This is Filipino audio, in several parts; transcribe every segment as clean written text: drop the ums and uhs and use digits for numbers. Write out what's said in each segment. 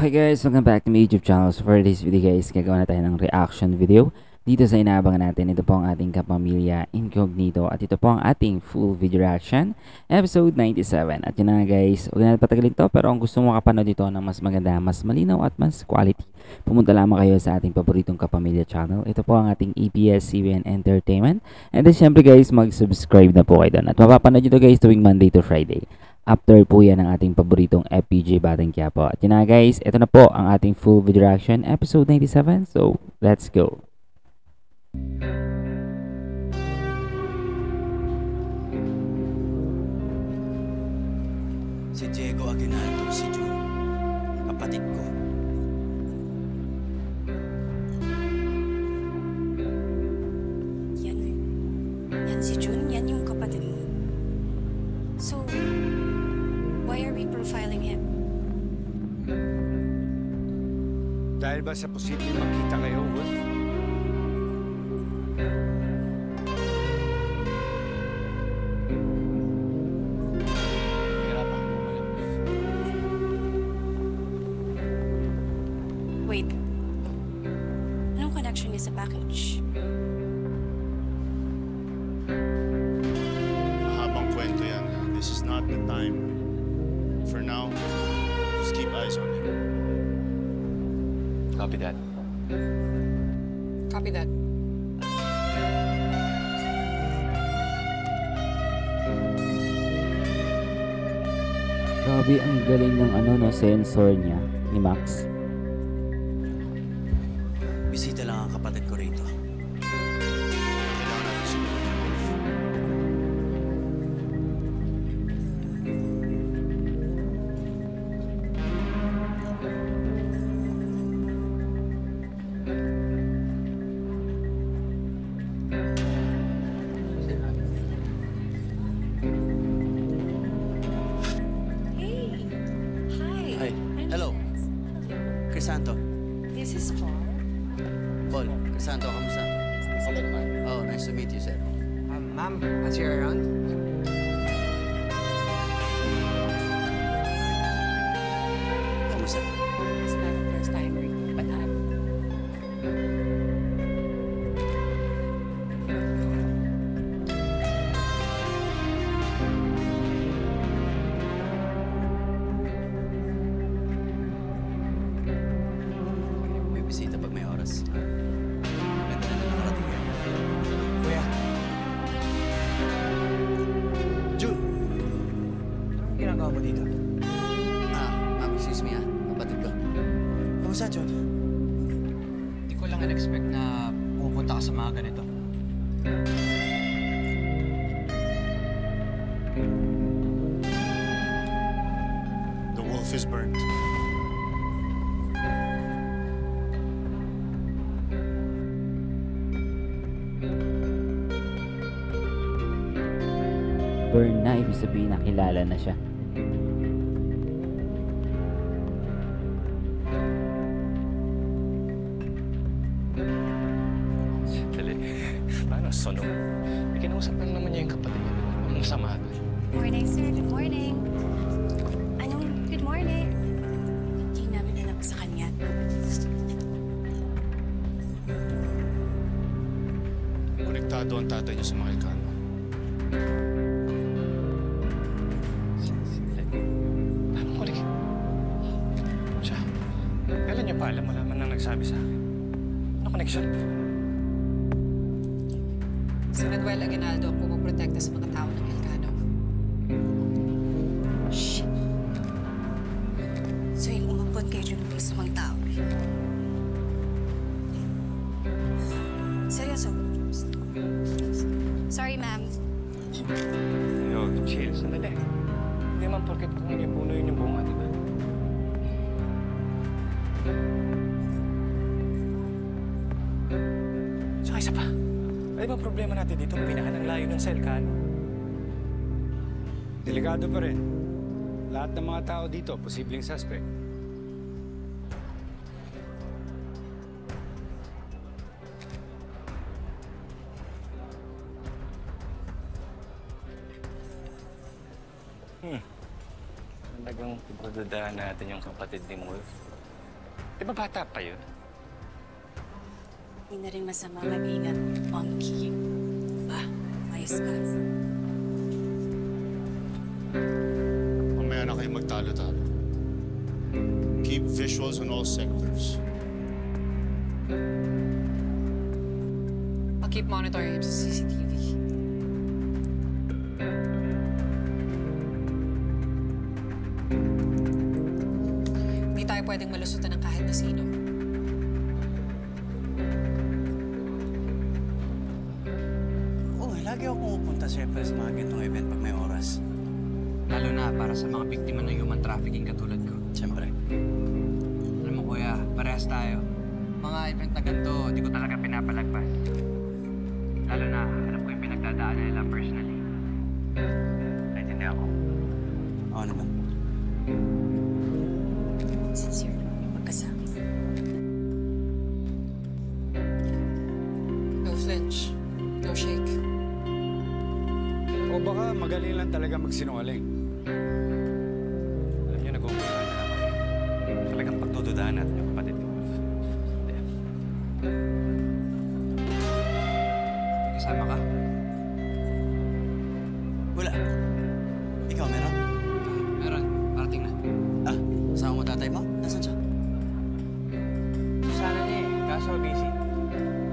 Okay guys, welcome back to my YouTube channel. So for this video guys, gagawa na tayo ng reaction video dito sa inaabangan natin. Ito po ang ating Kapamilya Incognito at ito po ang ating full video reaction episode 97. At yun na nga guys, huwag na patagalin to, pero kung gusto mo makapanood dito ng mas maganda, mas malinaw at mas quality, pumunta lamang kayo sa ating paboritong Kapamilya channel. Ito po ang ating ABS-CBN Entertainment. And then syempre guys, mag-subscribe na po kayo doon. At mapapanood nyo to guys tuwing Monday to Friday. After po yan ang ating paboritong FPJ Batang Quiapo. At yun na guys, ito na po ang ating full video reaction episode 97. So, let's go! Si Diego Aguinaldo, si Jun, kapatid ko. Yan si Jun, yan yung kapatid mo. So, why are we profiling him? Dahil ba sa posibleng makita kayo, Wolf? Hirapan mo ba yan? Wait. Anong connection niya sa package? Mahabang kwento yan. This is not the time. For now, just keep eyes on him. Copy that. Copy that. Grabe, ang galing ng sensor niya ni Max. Bisita lang ang kapatid ko rito. Kailangan natin siguro ng Wolf. Hey! Hi! Hi. Hello. Crisanto. This is Paul. Paul, Crisanto, kamusta? Okay naman. Oh, nice to meet you, sir. Ma'am, as you're around? Kamusta? It's not the first time we're but May bisita pag may oras. Ganda na nakarating yan. Kuya, Jun! anong ginagawa mo dito? Excuse me kapatid ko. Kamusta, Jun? Hindi ko lang in-expect na pupunta ka sa mga ganito. The wolf is burnt. Burn na, ibig sabihin nakilala na siya. Dali. Paano sunog? May kinausap lang naman niya yung kapatid niya. Anong masama doon? Morning, sir. Good morning. Anong good morning? Hindi namin alam sa kanya. Konektado ang tatay niya sa mga Ilocano. Anong kulik? Siya. Kailan niya pa alam? Wala man lang nagsabi sa akin. Ano connection? Si Manuel Aguinaldo ang pumoprotekta sa mga tao ng Ilocano. Shit. So yung umabot kay Jun mismong tao. Seryoso? Sorry, ma'am. Yo, chill. Sandali. Hindi man porket kung hindi puno yun yung bunga, di ba? Saka isa pa. Ano ba problema natin dito? Pinahan ang layo ng Ilocano. Delikado pa rin. Lahat ng mga tao dito, posibleng suspect. Talagang pagdadaan natin yung kapatid ni Wolf. Di ba bata pa yun? Hindi na rin masama mag-ingat, Monkey. Ba, ayos ka. Mamaya na kayo magtalo-talo. Keep visuals on all sectors. I'll keep monitoring him sa CCTV. Hindi tayo pwedeng malusutan ng kahit na sino. Oo, lagi ako pumupunta siyempre sa mga ganitong event pag may oras. Lalo na para sa mga biktima ng human trafficking katulad ko. Siyempre. Alam mo kuya, parehas tayo. Mga event na ganito, di ko talaga pinapalagpas. Lalo na, alam ko yung pinagdadaanan nila personally. Naintindihan ko. Oo naman. Sincere naman yung magkasama. No flinch. No shake. O baka magaling lang talaga magsinungaling. Alam niyo, nag-uumpisa na ako. Talagang pagdududahan natin yung kapatid ni Wolf. Kasama ka? Wala. Ikaw, meron? Meron, parating na. Ah, kasama mo tatay mo? Nasaan siya? Sana niya eh, kaso busy.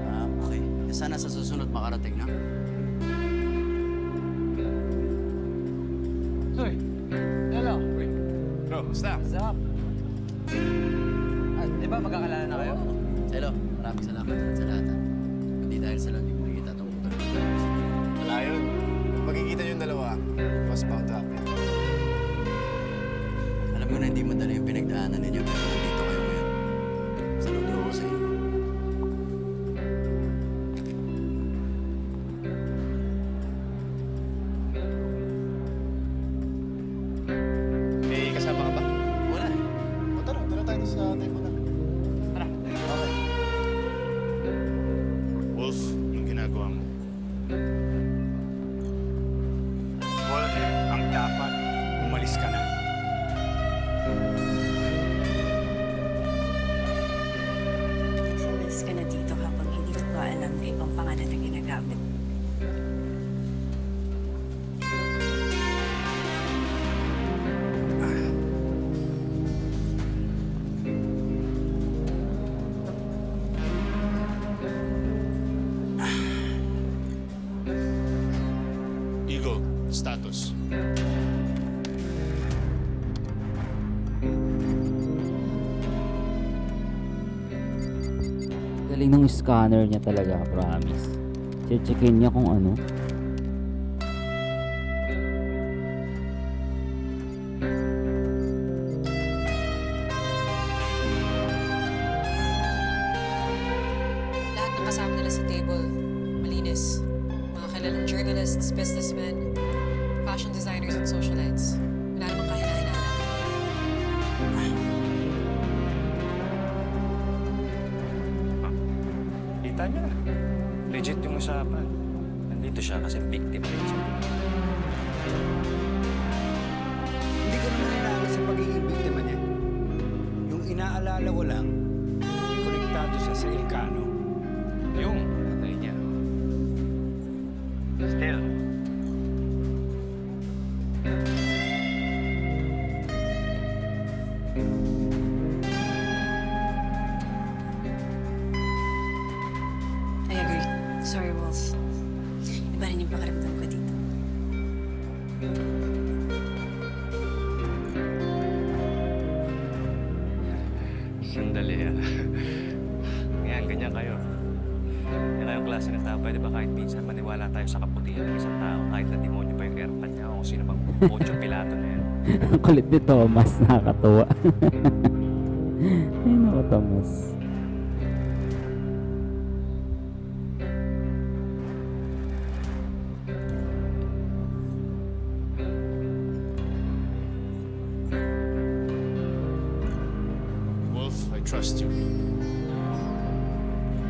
Ah, okay. Sana sa susunod makarating na. Uy, hello. Uy, bro, basta. What's up? Di ba magkakalala na kayo? Hello, maraming salamat sa lahat. Hindi dahil sa lang, hindi kita itong utang. Wala yun. Kung magkikita yung dalawa, was bound to happen. Alam mo na hindi madali yung pinagdaanan ninyo, pero nandito kayo ngayon. Saludo ako sa inyo. May kasama ka ba? Wala eh. O tara, tara tayo sa tayo mo na. Tara. Okay. Wolf, anong ginagawa mo? Wolf, ang dapat, umalis ka na. Umalis ka na dito habang hindi ko pa alam na ibang pangalan na ginagamit. Eagle, status. Galing ng scanner niya talaga, promise. Checkin niya kung ano. Lahat ng kasama nila sa table, malinis. Mga kilalang journalists, businessmen, fashion designers, and socialites. Wala namang kahina-hinala. Kita niyo na. Legit yung usapan. Nandito siya kasi victim rin siya. Hindi ko naman inaangat sa pagiging biktima niya. Yung inaalala ko lang, konektado siya sa Ilocano. Yung tatay niya. Still. I agree. Sorry, Wolf. Iba rin yung pakaramdam ko dito. Sandali ah. Ngayon, ganyan kayo. Yan kayong klase ng tao. Pwede ba kahit minsan maniwala tayo sa kaputihan ng isang tao kahit na demonyo pa yung airpan niya o kung sino bang Poncio Pilato na yan. Ang kulit ni Thomas, nakakatuwa. Ay, naku, Thomas. Wolf, I trust you.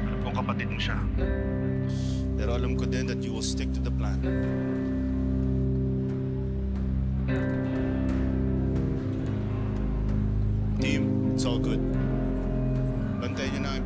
Alam kong kapatid mo siya. Pero alam ko din that you will stick to the plan. Team, it's all good.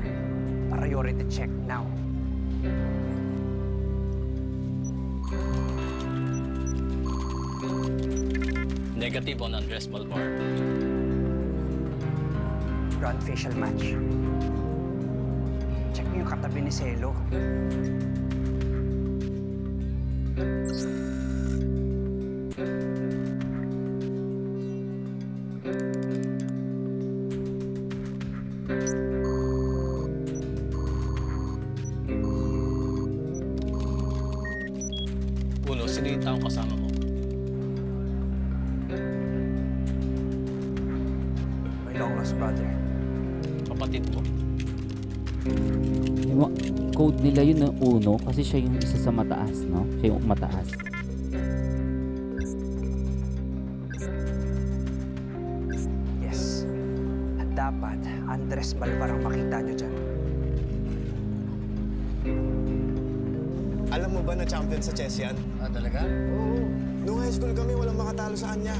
car. Priority check now. Negative on Andres Malvar. Run facial match. Check niyo yung katabi ni Selo. Uno, sino yung taong kasama mo? My long lost brother. Kapatid mo. Yung code nila yun na uno kasi siya yung isa sa mataas, no? Siya yung mataas. Yes. At dapat, Andres Malvar ang makita nyo dyan. Alam mo ba na champion sa chess yan? Ah, talaga? Oo. Nung high school kami, walang makatalo sa kanya.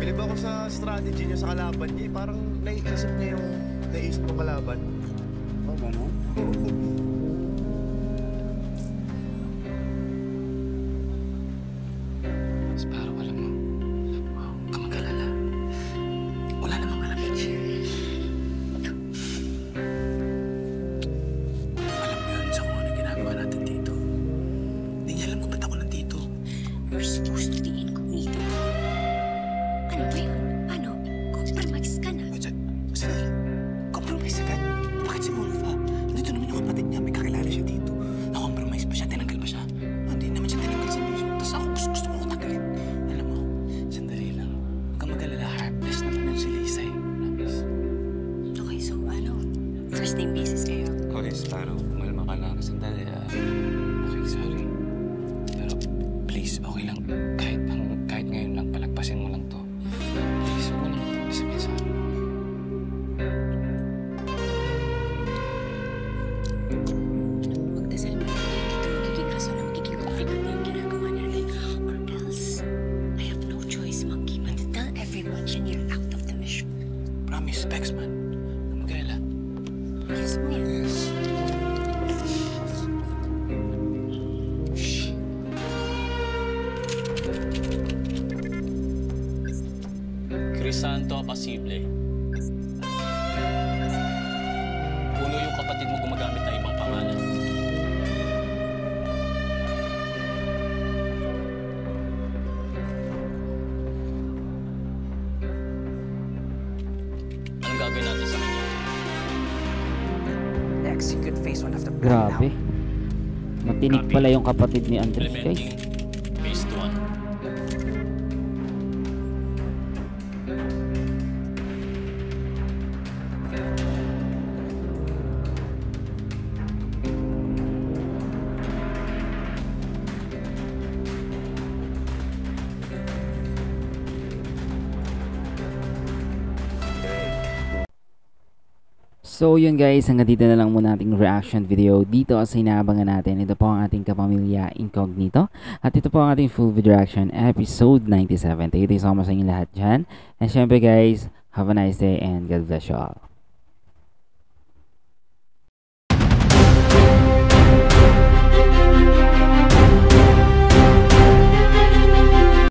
Bilib ako sa strategy niya sa kalaban niya. Parang naiisip niya yung naisip ng kalaban. Oh, gano'n? Sparrow, alam mo, huwag ka mag-alala. Wala namang kalapit. Alam mo yun sa kung ano ginagawa natin dito. Hindi niya alam kung ba't ako nandito. You're supposed to be incognito. Ano ba yun? Ano? Compromise ka na. Sandali. Compromise agad? Bakit si Wolfa? Nandito naman yung kapatid niya. May kakilala siya dito. Na-compromise ba siya? Tinanggal ba siya? Hindi naman siya tinanggal sa mission. Tapos ako gusto ko tanggalin. Alam mo, sandali lang. Huwag kang mag-alala. Heartless naman yun si Lisa eh. Promise. Okay, so ano? First name basis kayo? Okay, Sparrow. Malma ka lang. Sandali Okay, sorry. Pero please, okay lang. Kahit ngayon lang, palagpasin mo lang to. Please, huwag mo nang sabihin sa akin. Magdasal mo na dito magiging rason na magiging komplikado yung ginagawa natin. Or else, I have no choice, Monkey, but to tell everyone and you're out of the mission. Promise, Bex, man. Huwag mag-alala. Yes mo yan. Crisanto Apasible. Uno, yung kapatid mo gumagamit ng ibang pangalan. Anong gagawin natin sa kanya? Execute phase 1 of the plan Grabe. now. Matinig pala yung kapatid ni Andres, guys. Implementing phase 1. So yun guys, hanggang dito na lang muna ating reaction video dito sa inaabangan natin. Ito po ang ating Kapamilya Incognito. At ito po ang ating full video reaction episode 97. Thank you so much sa inyo lahat dyan. And syempre guys, have a nice day and God bless you all.